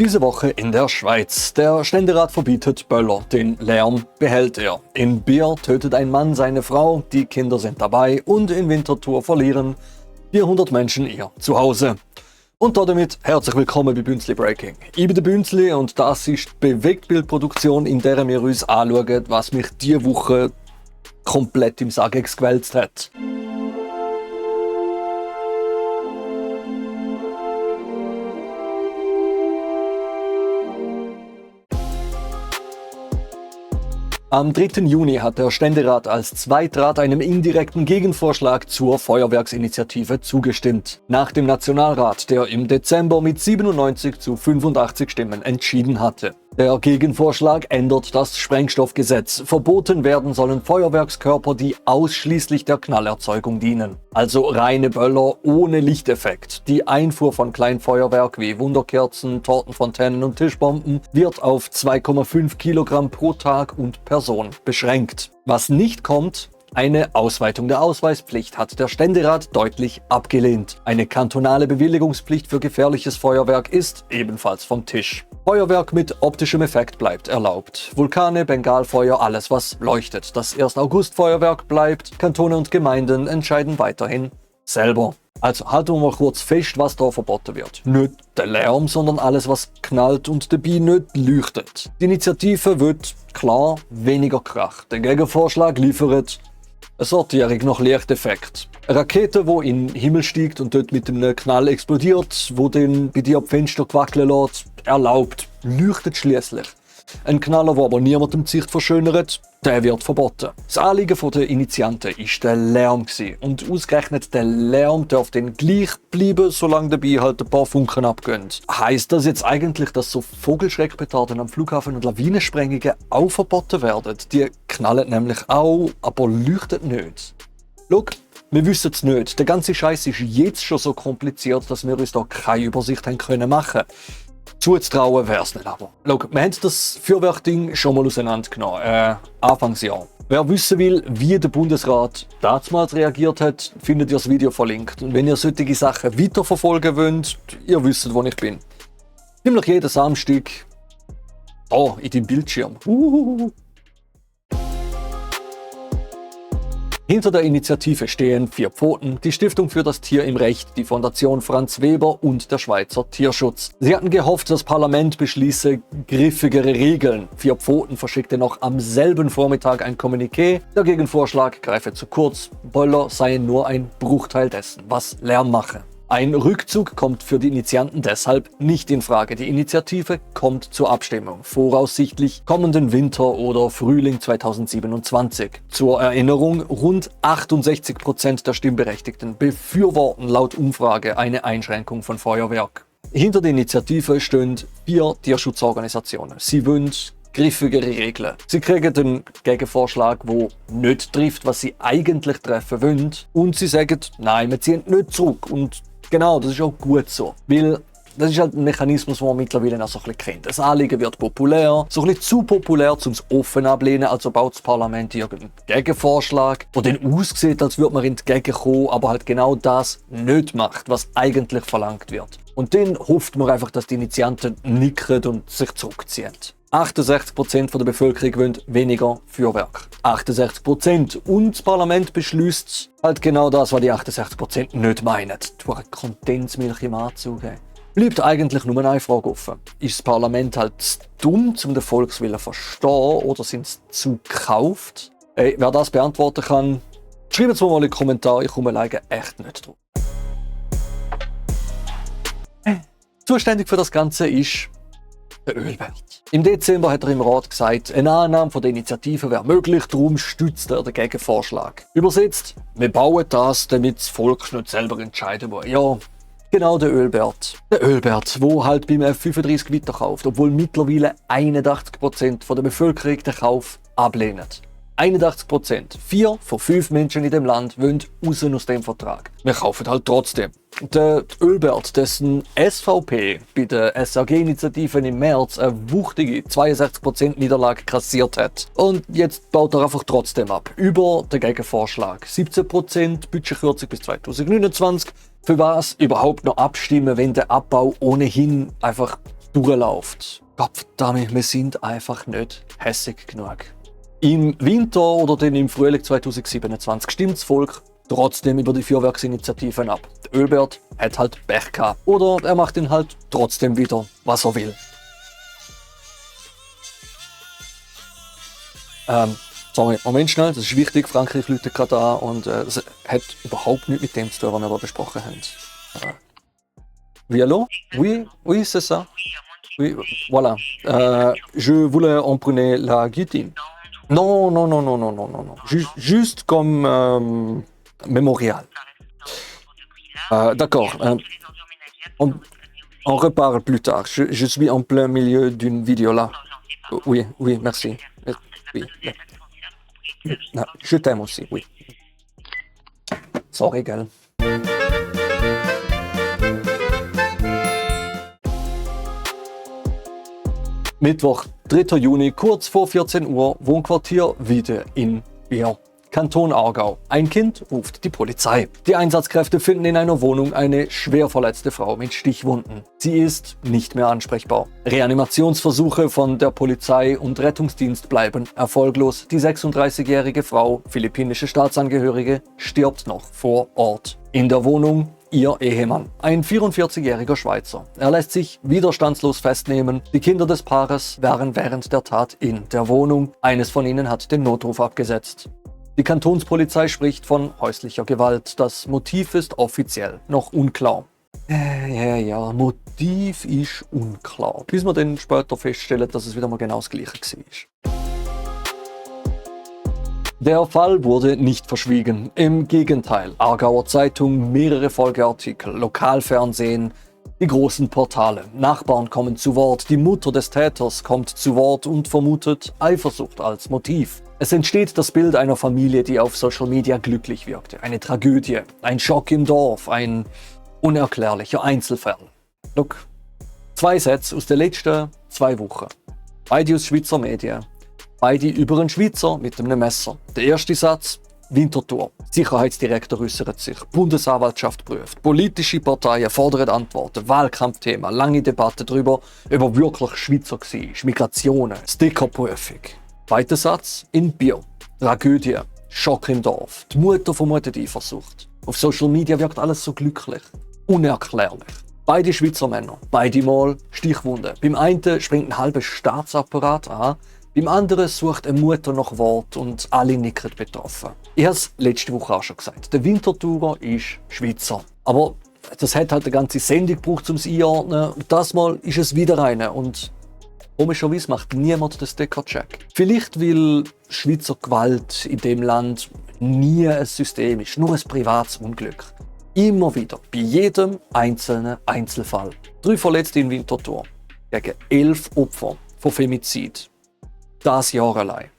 Diese Woche in der Schweiz. Der Ständerat verbietet Böller, den Lärm behält er. In Bier tötet ein Mann seine Frau, die Kinder sind dabei und in Winterthur verlieren 400 Menschen ihr Zuhause. Und damit herzlich willkommen bei Bünzli Breaking. Ich bin der Bünzli und das ist die Bewegtbildproduktion, in der wir uns anschauen, was mich diese Woche komplett im Sagex gewälzt hat. Am 3. Juni hat der Ständerat als Zweitrat einem indirekten Gegenvorschlag zur Feuerwerksinitiative zugestimmt. Nach dem Nationalrat, der im Dezember mit 97 zu 85 Stimmen entschieden hatte. Der Gegenvorschlag ändert das Sprengstoffgesetz. Verboten werden sollen Feuerwerkskörper, die ausschließlich der Knallerzeugung dienen. Also reine Böller ohne Lichteffekt. Die Einfuhr von Kleinfeuerwerk wie Wunderkerzen, Tortenfontänen und Tischbomben wird auf 2,5 Kilogramm pro Tag und Person beschränkt. Was nicht kommt: eine Ausweitung der Ausweispflicht hat der Ständerat deutlich abgelehnt. Eine kantonale Bewilligungspflicht für gefährliches Feuerwerk ist ebenfalls vom Tisch. Feuerwerk mit optischem Effekt bleibt erlaubt. Vulkane, Bengalfeuer, alles was leuchtet. Das 1. August-Feuerwerk bleibt. Kantone und Gemeinden entscheiden weiterhin selber. Also halten wir mal kurz fest, was da verboten wird. Nicht der Lärm, sondern alles, was knallt und dabei nicht leuchtet. Die Initiative wird klar weniger Krach. Der Gegenvorschlag liefert ein sortierig noch Lichteffekt. Eine Rakete, die in den Himmel steigt und dort mit einem Knall explodiert, wo den bei dir am Fenster wackeln lässt, erlaubt, leuchtet schließlich. Ein Knaller, der aber niemandem die Sicht verschönert, der wird verboten. Das Anliegen der Initianten war der Lärm und ausgerechnet der Lärm darf dann gleich bleiben, solange dabei halt ein paar Funken abgehen. Heisst das jetzt eigentlich, dass so Vogelschreckpetarden am Flughafen und Lawinensprengungen auch verboten werden? Die knallen nämlich auch, aber leuchten nicht. Schau, wir wissen es nicht. Der ganze Scheiß ist jetzt schon so kompliziert, dass wir uns da keine Übersicht haben können machen. Zuzutrauen wäre es nicht aber. Schau, wir haben das Feuerwerkding schon mal auseinandergenommen, Anfangsjahr. Wer wissen will, wie der Bundesrat damals reagiert hat, findet ihr das Video verlinkt. Und wenn ihr solche Sachen weiterverfolgen wollt, ihr wisst, wo ich bin. Nämlich jeden Samstag da in deinem Bildschirm. Hinter der Initiative stehen 4 Pfoten, die Stiftung für das Tier im Recht, die Fondation Franz Weber und der Schweizer Tierschutz. Sie hatten gehofft, das Parlament beschließe griffigere Regeln. 4 Pfoten verschickte noch am selben Vormittag ein Kommuniqué. Der Gegenvorschlag greife zu kurz. Böller seien nur ein Bruchteil dessen, was Lärm mache. Ein Rückzug kommt für die Initianten deshalb nicht in Frage. Die Initiative kommt zur Abstimmung, voraussichtlich kommenden Winter oder Frühling 2027. Zur Erinnerung, rund 68% der Stimmberechtigten befürworten laut Umfrage eine Einschränkung von Feuerwerk. Hinter der Initiative stehen 4 Tierschutzorganisationen. Sie wollen griffigere Regeln. Sie kriegen den Gegenvorschlag, der nicht trifft, was sie eigentlich treffen wollen. Und sie sagen, nein, wir ziehen nicht zurück. Und genau, das ist auch gut so. Weil das ist halt ein Mechanismus, den man mittlerweile auch so ein bisschen kennt. Das Anliegen wird populär, so ein bisschen zu populär, um es offen ablehnen. Also baut das Parlament irgendeinen Gegenvorschlag, der dann aussieht, als würde man entgegenkommen, aber halt genau das nicht macht, was eigentlich verlangt wird. Und dann hofft man einfach, dass die Initianten nicken und sich zurückziehen. 68% der Bevölkerung wollen weniger Feuerwerk. 68%. Und das Parlament beschließt halt genau das, was die 68% nicht meinen. Durch eine Kondensmilch im Anzug. Bleibt eigentlich nur eine Frage offen. Ist das Parlament halt zu dumm, um den Volkswillen zu verstehen, oder sind sie zu gekauft? Wer das beantworten kann, schreibt es mir mal in die Kommentare. Ich komme alleine echt nicht drauf. Zuständig für das Ganze ist der Ölbert. Im Dezember hat er im Rat gesagt, eine Annahme von der Initiative wäre möglich, darum stützt er den Gegenvorschlag. Übersetzt, wir bauen das, damit das Volk nicht selber entscheiden will. Ja, genau der Ölbert. Der Ölbert, der halt beim F35 weiterkauft, obwohl mittlerweile 81% der Bevölkerung den Kauf ablehnen. 81%. 4 von 5 Menschen in dem Land wollen raus aus dem Vertrag. Wir kaufen halt trotzdem. Der Ölbert, dessen SVP bei der SAG-Initiativen im März eine wuchtige 62% Niederlage kassiert hat. Und jetzt baut er einfach trotzdem ab. Über den Gegenvorschlag. 17% Budgetkürzung bis 2029. Für was überhaupt noch abstimmen, wenn der Abbau ohnehin einfach durchläuft. Gottverdammt, wir sind einfach nicht hässig genug. Im Winter oder dann im Frühling 2027 stimmt das Volk trotzdem über die Feuerwerksinitiativen ab. Der Ölbert hat halt Pech gehabt. Oder er macht ihn halt trotzdem wieder, was er will. Sorry, Moment schnell, das ist wichtig, Frankreich läutet gerade an und es hat überhaupt nichts mit dem zu tun, was wir da besprochen haben. Oui, allô? Oui, oui, c'est ça. Oui, voilà. Je voulais emprunter la guillotine. Non, non, non, non, non, non, non, non. Juste comme mémorial. D'accord. On reparle plus tard. Je suis en plein milieu d'une vidéo là. Oui, oui, merci. Oui. Je t'aime aussi, oui. Sorry, gell. Mittwoch, 3. Juni, kurz vor 14 Uhr, Wohnquartier Wiede in Bier. Kanton Aargau. Ein Kind ruft die Polizei. Die Einsatzkräfte finden in einer Wohnung eine schwer verletzte Frau mit Stichwunden. Sie ist nicht mehr ansprechbar. Reanimationsversuche von der Polizei und Rettungsdienst bleiben erfolglos. Die 36-jährige Frau, philippinische Staatsangehörige, stirbt noch vor Ort. In der Wohnung ihr Ehemann, ein 44-jähriger Schweizer. Er lässt sich widerstandslos festnehmen. Die Kinder des Paares waren während der Tat in der Wohnung. Eines von ihnen hat den Notruf abgesetzt. Die Kantonspolizei spricht von häuslicher Gewalt. Das Motiv ist offiziell noch unklar. Ja, Motiv ist unklar. Bis wir dann später feststellen, dass es wieder mal genau das Gleiche war. Der Fall wurde nicht verschwiegen. Im Gegenteil, Aargauer Zeitung, mehrere Folgeartikel, Lokalfernsehen, die großen Portale. Nachbarn kommen zu Wort, die Mutter des Täters kommt zu Wort und vermutet Eifersucht als Motiv. Es entsteht das Bild einer Familie, die auf Social Media glücklich wirkte. Eine Tragödie, ein Schock im Dorf, ein unerklärlicher Einzelfall. Look, 2 Sätze aus den letzten 2 Wochen. Beide aus Schweizer Medien. Beide über einen Schweizer mit einem Messer. Der erste Satz: Winterthur. Sicherheitsdirektor äußert sich. Bundesanwaltschaft prüft. Politische Parteien fordern Antworten. Wahlkampfthema. Lange Debatte darüber, ob er wirklich Schweizer war. Migrationen. Stickerprüfung. Zweiter Satz: in Bier. Tragödie. Schock im Dorf. Die Mutter vermutet Eifersucht. Auf Social Media wirkt alles so glücklich. Unerklärlich. Beide Schweizer Männer. Beide Mal Stichwunde. Beim einen springt ein halber Staatsapparat an. Beim anderen sucht eine Mutter nach Wort und alle nicken betroffen. Ich habe es letzte Woche auch schon gesagt. Der Winterthurer ist Schweizer. Aber das hat halt eine ganze Sendung gebraucht, um es einordnen. Und das Mal ist es wieder eine. Und komischerweise macht niemand den Sticker-Check. Vielleicht, weil Schweizer Gewalt in dem Land nie ein System ist, nur ein privates Unglück. Immer wieder, bei jedem einzelnen Einzelfall. 3 Verletzte in Winterthur gegen 11 Opfer von Femizid. Das Jahr allein.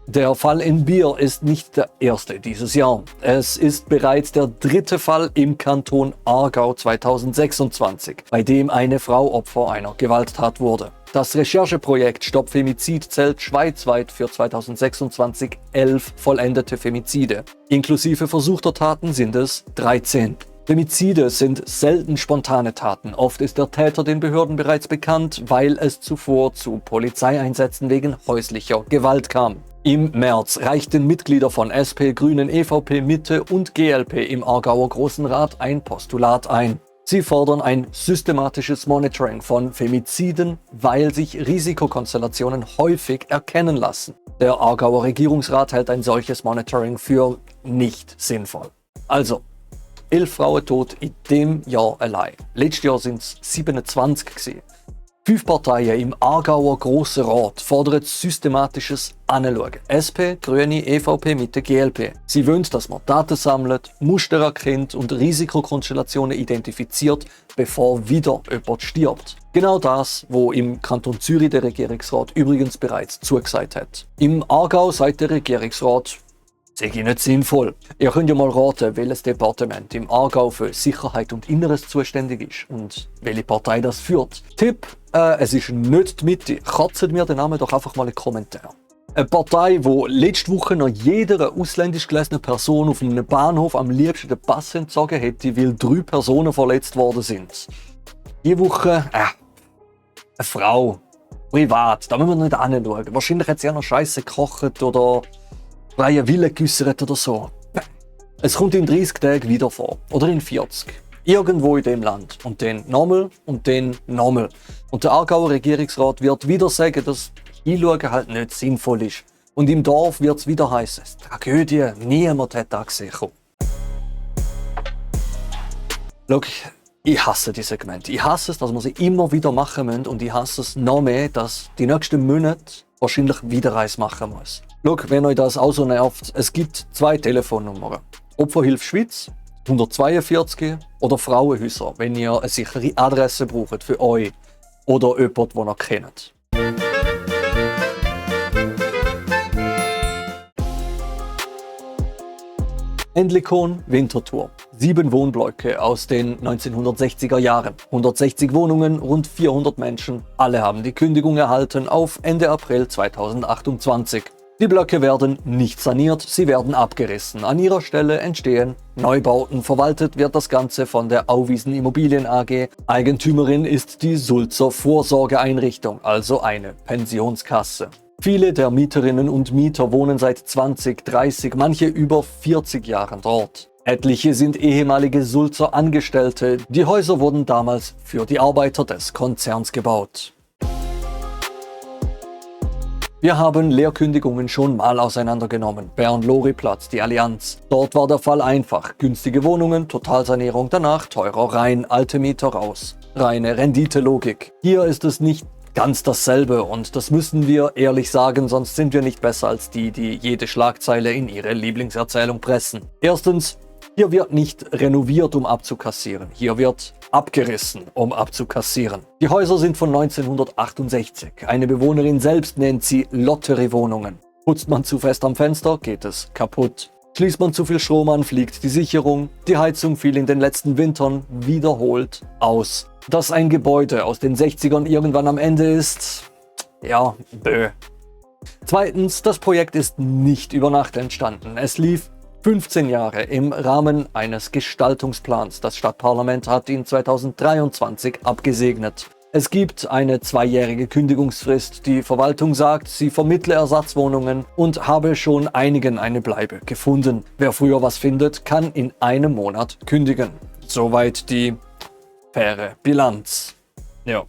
Der Fall in Bier ist nicht der erste dieses Jahr. Es ist bereits der 3. Fall im Kanton Aargau 2026, bei dem eine Frau Opfer einer Gewalttat wurde. Das Rechercheprojekt Stopp Femizid zählt schweizweit für 2026 11 vollendete Femizide. Inklusive versuchter Taten sind es 13. Femizide sind selten spontane Taten. Oft ist der Täter den Behörden bereits bekannt, weil es zuvor zu Polizeieinsätzen wegen häuslicher Gewalt kam. Im März reichten Mitglieder von SP, Grünen, EVP, Mitte und GLP im Aargauer Großen Rat ein Postulat ein. Sie fordern ein systematisches Monitoring von Femiziden, weil sich Risikokonstellationen häufig erkennen lassen. Der Aargauer Regierungsrat hält ein solches Monitoring für nicht sinnvoll. Also, 11 Frauen tot in dem Jahr allein. Letztes Jahr sind es 27 gewesen. 5 Parteien im Aargauer Grossen Rat fordern systematisches Anschauen. SP, Grüne, EVP, Mitte, GLP. Sie wollen, dass man Daten sammelt, Muster erkennt und Risikokonstellationen identifiziert, bevor wieder jemand stirbt. Genau das, wo im Kanton Zürich der Regierungsrat übrigens bereits zugesagt hat. Im Aargau sagt der Regierungsrat, sei nicht sinnvoll. Ihr könnt ja mal raten, welches Departement im Aargau für Sicherheit und Inneres zuständig ist und welche Partei das führt. Tipp: es ist nicht die Mitte. Kratzt mir den Namen doch einfach mal in den Kommentaren. Eine Partei, die letzte Woche noch jeder ausländisch gelesenen Person auf einem Bahnhof am liebsten den Pass entzogen hätte, weil 3 Personen verletzt worden sind. Die Woche, eine Frau, privat, da müssen wir nicht anschauen. Wahrscheinlich hat sie ja noch Scheiße gekocht oder freie Wille geäussert oder so. Es kommt in 30 Tagen wieder vor. Oder in 40. Irgendwo in dem Land. Und den nochmal und den nochmal. Und der Aargauer Regierungsrat wird wieder sagen, dass Hinschauen halt nicht sinnvoll ist. Und im Dorf wird es wieder heißen, Tragödie, niemand hat das gesehen. Schau, ich hasse die Segmente. Ich hasse es, dass wir sie immer wieder machen müssen. Und ich hasse es noch mehr, dass die nächsten Monate wahrscheinlich wieder eins machen muss. Schau, wenn euch das auch so nervt, es gibt 2 Telefonnummern. Opferhilfe Schweiz 142 oder Frauenhäuser, wenn ihr eine sichere Adresse braucht für euch oder jemanden, den ihr kennt. Endlikon Winterthur. 7 Wohnblöcke aus den 1960er Jahren. 160 Wohnungen, rund 400 Menschen. Alle haben die Kündigung erhalten auf Ende April 2028. Die Blöcke werden nicht saniert, sie werden abgerissen. An ihrer Stelle entstehen Neubauten. Verwaltet wird das Ganze von der Auwiesen Immobilien AG. Eigentümerin ist die Sulzer Vorsorgeeinrichtung, also eine Pensionskasse. Viele der Mieterinnen und Mieter wohnen seit 20, 30, manche über 40 Jahren dort. Etliche sind ehemalige Sulzer Angestellte. Die Häuser wurden damals für die Arbeiter des Konzerns gebaut. Wir haben Leerkündigungen schon mal auseinandergenommen. Bern-Lori-Platz, die Allianz. Dort war der Fall einfach. Günstige Wohnungen, Totalsanierung, danach teurer rein, alte Mieter raus. Reine Renditelogik. Hier ist es nicht ganz dasselbe und das müssen wir ehrlich sagen, sonst sind wir nicht besser als die, die jede Schlagzeile in ihre Lieblingserzählung pressen. Erstens, hier wird nicht renoviert, um abzukassieren. Hier wird abgerissen, um abzukassieren. Die Häuser sind von 1968. Eine Bewohnerin selbst nennt sie Lotteriewohnungen. Putzt man zu fest am Fenster, geht es kaputt. Schließt man zu viel Strom an, fliegt die Sicherung. Die Heizung fiel in den letzten Wintern wiederholt aus. Dass ein Gebäude aus den 60ern irgendwann am Ende ist, ja, bö. Zweitens, das Projekt ist nicht über Nacht entstanden. Es lief 15 Jahre im Rahmen eines Gestaltungsplans. Das Stadtparlament hat ihn 2023 abgesegnet. Es gibt eine 2-jährige Kündigungsfrist. Die Verwaltung sagt, sie vermittle Ersatzwohnungen und habe schon einigen eine Bleibe gefunden. Wer früher was findet, kann in einem Monat kündigen. Soweit die faire Bilanz. Ja,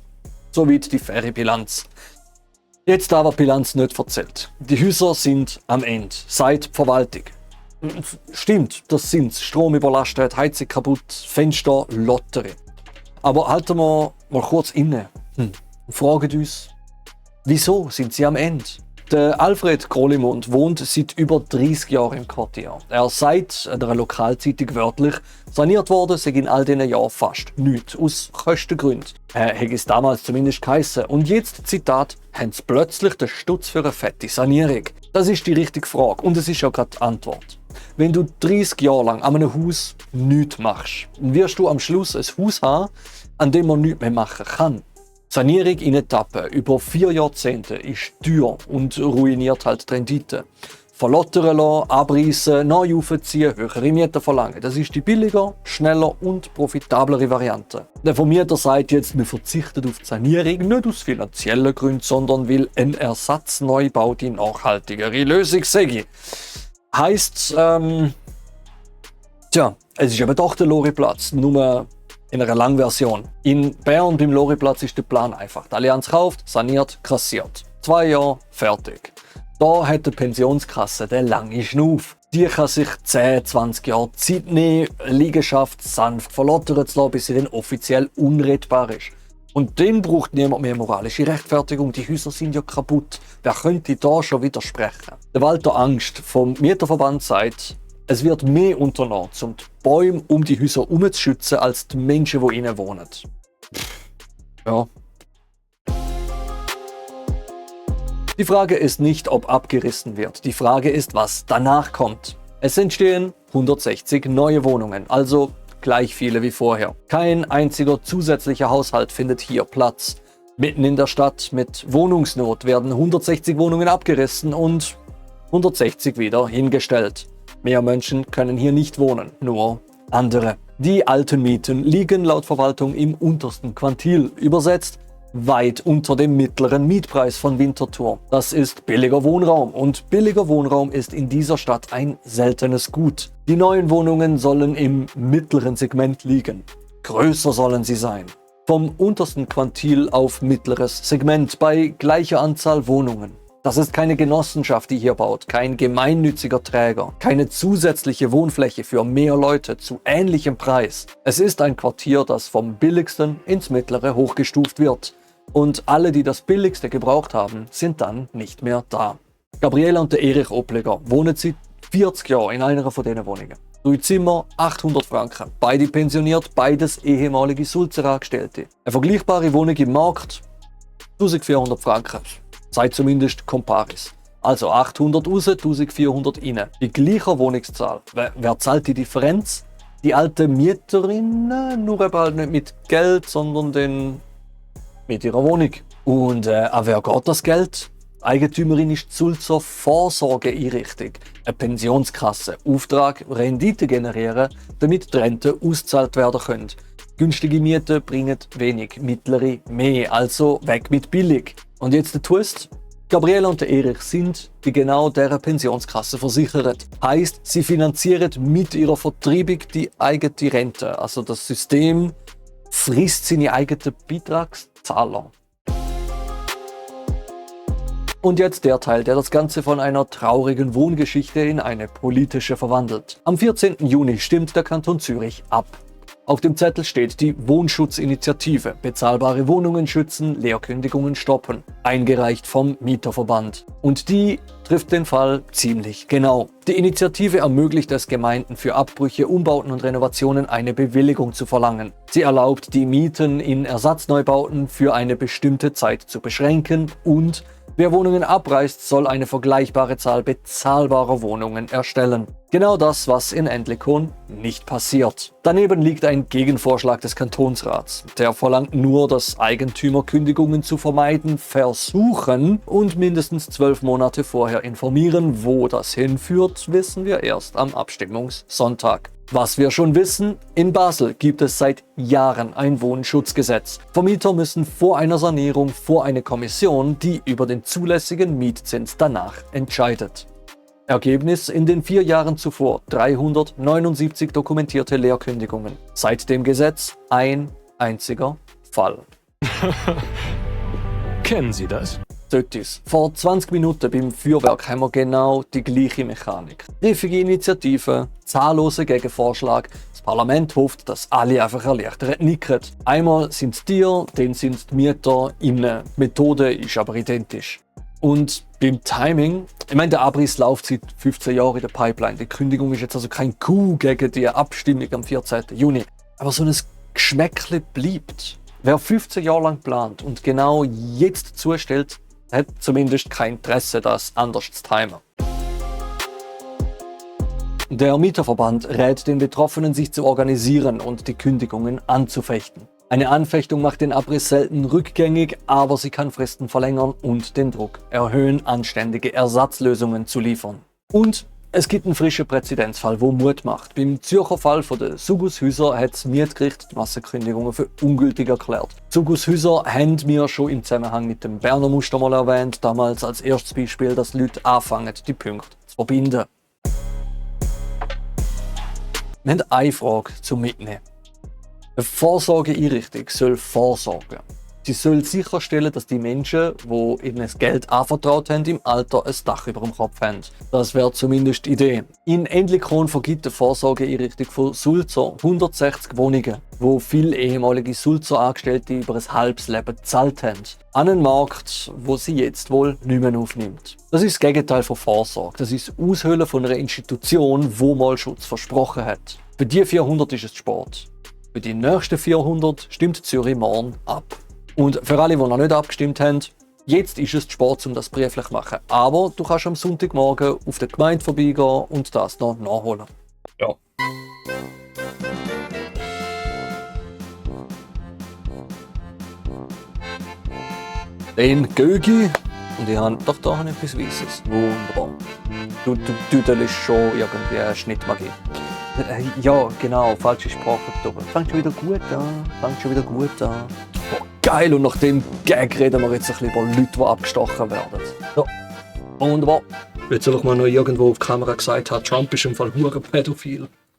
soweit die faire Bilanz. Jetzt aber Bilanz nicht erzählt. Die Häuser sind am Ende. Seit Verwaltung. Stimmt, das sind's. Strom überlastet, Heizung kaputt, Fenster, Lotterie. Aber halten wir mal kurz inne und fragen uns, wieso sind sie am Ende? Der Alfred Grolimund wohnt seit über 30 Jahren im Quartier. Er sagt der Lokalzeitung wörtlich, saniert worden sei in all diesen Jahren fast nichts, aus Kostengründen. Hätte es damals zumindest geheissen. Und jetzt, Zitat, haben sie plötzlich den Stutz für eine fette Sanierung. Das ist die richtige Frage und es ist ja gerade die Antwort. Wenn du 30 Jahre lang an einem Haus nichts machst, wirst du am Schluss ein Haus haben, an dem man nichts mehr machen kann. Sanierung in Etappen über 4 Jahrzehnte ist teuer und ruiniert halt die Rendite. Verlottern lassen, abreißen, neu aufziehen, höhere Mieten verlangen. Das ist die billiger, schneller und profitablere Variante. Der Vermieter sagt jetzt, wir verzichten auf die Sanierung, nicht aus finanziellen Gründen, sondern weil ein Ersatzneubau die nachhaltigere Lösung sei. Heisst, es ist eben doch der Lori-Platz, nur in einer Langversion. In Bern beim Lori-Platz ist der Plan einfach. Die Allianz kauft, saniert, kassiert. 2 Jahre, fertig. Da hat die Pensionskasse den langen Schnuff. Die kann sich 10, 20 Jahre Zeit nehmen, Liegenschaft sanft verlottern zu lassen, bis sie dann offiziell unrettbar ist. Und dann braucht niemand mehr moralische Rechtfertigung, die Häuser sind ja kaputt. Wer könnte da schon widersprechen? Der Walter Angst vom Mieterverband sagt, es wird mehr unternommen, um die Bäume um die Häuser herumzuschützen, als die Menschen, die innen wohnen. Ja. Die Frage ist nicht, ob abgerissen wird. Die Frage ist, was danach kommt. Es entstehen 160 neue Wohnungen, also gleich viele wie vorher. Kein einziger zusätzlicher Haushalt findet hier Platz. Mitten in der Stadt mit Wohnungsnot werden 160 Wohnungen abgerissen und 160 wieder hingestellt. Mehr Menschen können hier nicht wohnen, nur andere. Die alten Mieten liegen laut Verwaltung im untersten Quantil, übersetzt weit unter dem mittleren Mietpreis von Winterthur. Das ist billiger Wohnraum und billiger Wohnraum ist in dieser Stadt ein seltenes Gut. Die neuen Wohnungen sollen im mittleren Segment liegen. Größer sollen sie sein. Vom untersten Quantil auf mittleres Segment bei gleicher Anzahl Wohnungen. Das ist keine Genossenschaft, die hier baut, kein gemeinnütziger Träger, keine zusätzliche Wohnfläche für mehr Leute zu ähnlichem Preis. Es ist ein Quartier, das vom billigsten ins mittlere hochgestuft wird. Und alle, die das Billigste gebraucht haben, sind dann nicht mehr da. Gabriela und der Erich Oppliger wohnen seit 40 Jahren in einer von diesen Wohnungen. 3 Zimmer, 800 Franken. Beide pensioniert, beides ehemalige Sulzer-Angestellte. Eine vergleichbare Wohnung im Markt, 1400 Franken. Sei zumindest Comparis. Also 800 raus, 1400 rein. Die gleiche Wohnungszahl. Wer zahlt die Differenz? Die alte Mieterin, nur eben halt nicht mit Geld, sondern mit ihrer Wohnung. Und an wer geht das Geld? Eigentümerin ist die Sulzer Vorsorgeeinrichtung, eine Pensionskasse. Auftrag, Rendite generieren, damit die Rente ausgezahlt werden können. Günstige Mieten bringen wenig, mittlere mehr, also weg mit billig. Und jetzt der Twist. Gabriela und der Erich sind bei genau dieser Pensionskasse versichert. Heißt, sie finanzieren mit ihrer Vertreibung die eigene Rente. Also das System frisst seine eigenen Beitragszahler. Und jetzt der Teil, der das Ganze von einer traurigen Wohngeschichte in eine politische verwandelt. Am 14. Juni stimmt der Kanton Zürich ab. Auf dem Zettel steht die Wohnschutzinitiative, bezahlbare Wohnungen schützen, Leerkündigungen stoppen, eingereicht vom Mieterverband. Und die trifft den Fall ziemlich genau. Die Initiative ermöglicht es Gemeinden für Abbrüche, Umbauten und Renovationen eine Bewilligung zu verlangen. Sie erlaubt die Mieten in Ersatzneubauten für eine bestimmte Zeit zu beschränken und wer Wohnungen abreißt, soll eine vergleichbare Zahl bezahlbarer Wohnungen erstellen. Genau das, was in Entlikon nicht passiert. Daneben liegt ein Gegenvorschlag des Kantonsrats. Der verlangt nur, dass Eigentümer Kündigungen zu vermeiden versuchen und mindestens 12 Monate vorher informieren. Wo das hinführt, wissen wir erst am Abstimmungssonntag. Was wir schon wissen, in Basel gibt es seit Jahren ein Wohnschutzgesetz. Vermieter müssen vor einer Sanierung vor eine Kommission, die über den zulässigen Mietzins danach entscheidet. Ergebnis: in den 4 Jahren zuvor 379 dokumentierte Leerkündigungen. Seit dem Gesetz ein einziger Fall. Kennen Sie das? Tötis. Vor 20 Minuten beim Feuerwerk haben wir genau die gleiche Mechanik. Griffige Initiative, zahllose Gegenvorschlag. Das Parlament hofft, dass alle einfach erleichtert nicken. Einmal sind es Tiere, dann sind es die Mieter, innen. Die Methode ist aber identisch. Und beim Timing, ich meine, der Abriss läuft seit 15 Jahren in der Pipeline. Die Kündigung ist jetzt also kein Coup gegen die Abstimmung am 14. Juni. Aber so ein Geschmäckle bleibt. Wer 15 Jahre lang plant und genau jetzt zustellt, hat zumindest kein Interesse, das anders zu timen. Der Mieterverband rät den Betroffenen, sich zu organisieren und die Kündigungen anzufechten. Eine Anfechtung macht den Abriss selten rückgängig, aber sie kann Fristen verlängern und den Druck erhöhen, anständige Ersatzlösungen zu liefern. Und es gibt einen frischen Präzedenzfall, wo Mut macht. Beim Zürcher Fall von der Sugushäuser hat das Mietgericht die Massenkündigungen für ungültig erklärt. Sugushäuser haben wir schon im Zusammenhang mit dem Berner Muster mal erwähnt, damals als erstes Beispiel, dass Leute anfangen, die Punkte zu verbinden. Wir haben eine Frage zum Mitnehmen. Eine Vorsorgeeinrichtung soll vorsorgen. Sie soll sicherstellen, dass die Menschen, die ihnen das Geld anvertraut haben, im Alter ein Dach über dem Kopf haben. Das wäre zumindest die Idee. In Entlikon vergibt die Vorsorgeeinrichtung von Sulzer 160 Wohnungen, wo viele ehemalige Sulzer-Angestellte über ein halbes Leben gezahlt haben. An einen Markt, wo sie jetzt wohl nicht mehr aufnimmt. Das ist das Gegenteil von Vorsorge. Das ist das Aushöhlen von einer Institution, wo mal Schutz versprochen hat. Für die 400 ist es Sport. Für die nächsten 400 stimmt Zürich morgen ab. Und für alle, die noch nicht abgestimmt haben, jetzt ist es Sport, um das brieflich zu machen. Aber du kannst am Sonntagmorgen auf der Gemeinde vorbeigehen und das noch nachholen. Ja. Den Gögi. Und ich habe, doch, da habe ich etwas Weisses. Wunderbar. Du ist schon irgendwie eine Schnittmagie. Ja, genau, falsche Sprache getan. Fängt schon wieder gut an. Oh, geil, und nach dem Gag reden wir jetzt ein bisschen über Leute, die abgestochen werden. So, wunderbar. Jetzt soll ich mal noch irgendwo auf die Kamera gesagt haben, Trump ist im Fall hure pädophil.